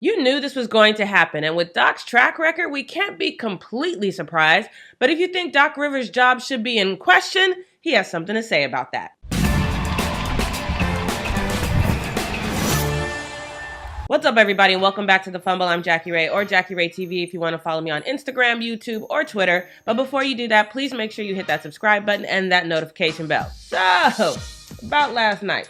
You knew this was going to happen, and with Doc's track record, we can't be completely surprised. But if you think Doc Rivers' job should be in question, he has something to say about that. What's up, everybody, and welcome back to The Fumble. I'm Jackie Ray, or Jackie Ray TV if you want to follow me on Instagram, YouTube, or Twitter. But before you do that, please make sure you hit that subscribe button and that notification bell. So, about last night.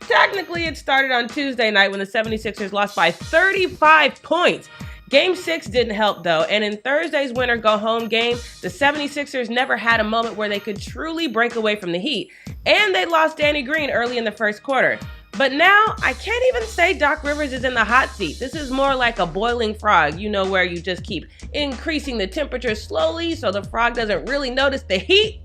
Technically, it started on Tuesday night when the 76ers lost by 35 points. Game 6 didn't help, though, and in Thursday's winner-go-home game, the 76ers never had a moment where they could truly break away from the Heat, and they lost Danny Green early in the first quarter. But now, I can't even say Doc Rivers is in the hot seat. This is more like a boiling frog, you know, where you just keep increasing the temperature slowly so the frog doesn't really notice the heat.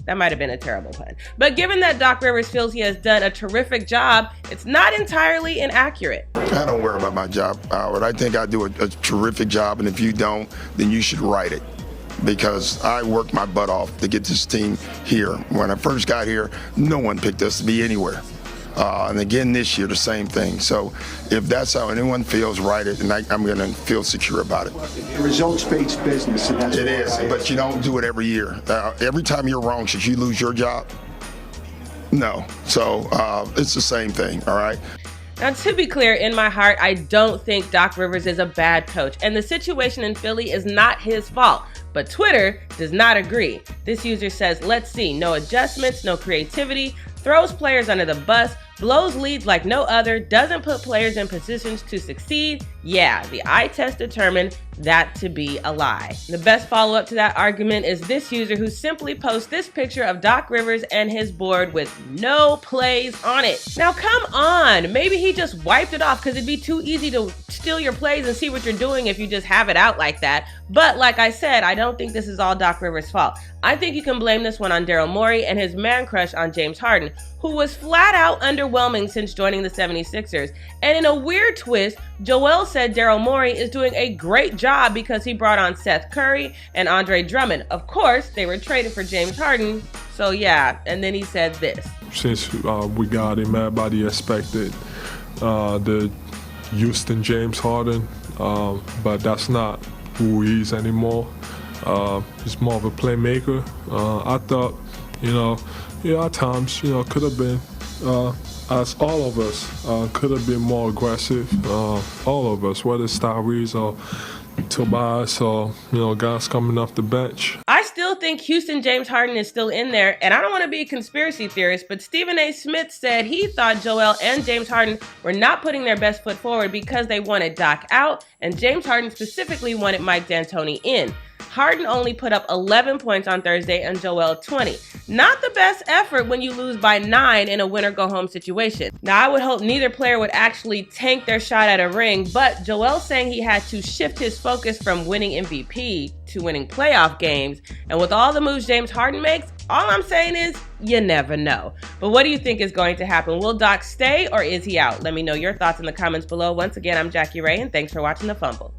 That might have been a terrible pun. But given that Doc Rivers feels he has done a terrific job, it's not entirely inaccurate. I don't worry about my job, Howard. I think I do a terrific job, and if you don't, then you should write it. Because I worked my butt off to get this team here. When I first got here, no one picked us to be anywhere. And again this year, the same thing. So if that's how anyone feels, write it, and I'm going to feel secure about it. Results-based business. And that's it is, but you don't do it every year. Every time you're wrong, should you lose your job? No. So it's the same thing, all right? Now, to be clear, in my heart, I don't think Doc Rivers is a bad coach, and the situation in Philly is not his fault. But Twitter does not agree. This user says, let's see, no adjustments, no creativity, throws players under the bus, blows leads like no other, doesn't put players in positions to succeed. Yeah, the eye test determined that to be a lie. The best follow-up to that argument is this user who simply posts this picture of Doc Rivers and his board with no plays on it. Now come on, maybe he just wiped it off because it'd be too easy to steal your plays and see what you're doing if you just have it out like that. But like I said, I don't think this is all Doc Rivers' fault. I think you can blame this one on Daryl Morey and his man crush on James Harden, who was flat out underwhelming since joining the 76ers. And in a weird twist, Joel said Daryl Morey is doing a great job because he brought on Seth Curry and Andre Drummond. Of course, they were traded for James Harden, so yeah. And then he said this. Since we got him, everybody expected the Houston James Harden, but that's not who he is anymore. He's more of a playmaker. I thought, at times, could have been, as all of us, could have been more aggressive. All of us, whether it's Tyrese or Tobias or, guys coming off the bench. I still think Houston James Harden is still in there, and I don't want to be a conspiracy theorist, but Stephen A. Smith said he thought Joel and James Harden were not putting their best foot forward because they wanted Doc out, and James Harden specifically wanted Mike D'Antoni in. Harden only put up 11 points on Thursday and Joel 20. Not the best effort when you lose by 9 in a winner-go-home situation. Now, I would hope neither player would actually tank their shot at a ring, but Joel's saying he had to shift his focus from winning MVP to winning playoff games. And with all the moves James Harden makes, all I'm saying is, you never know. But what do you think is going to happen? Will Doc stay or is he out? Let me know your thoughts in the comments below. Once again, I'm Jackie Ray, and thanks for watching The Fumble.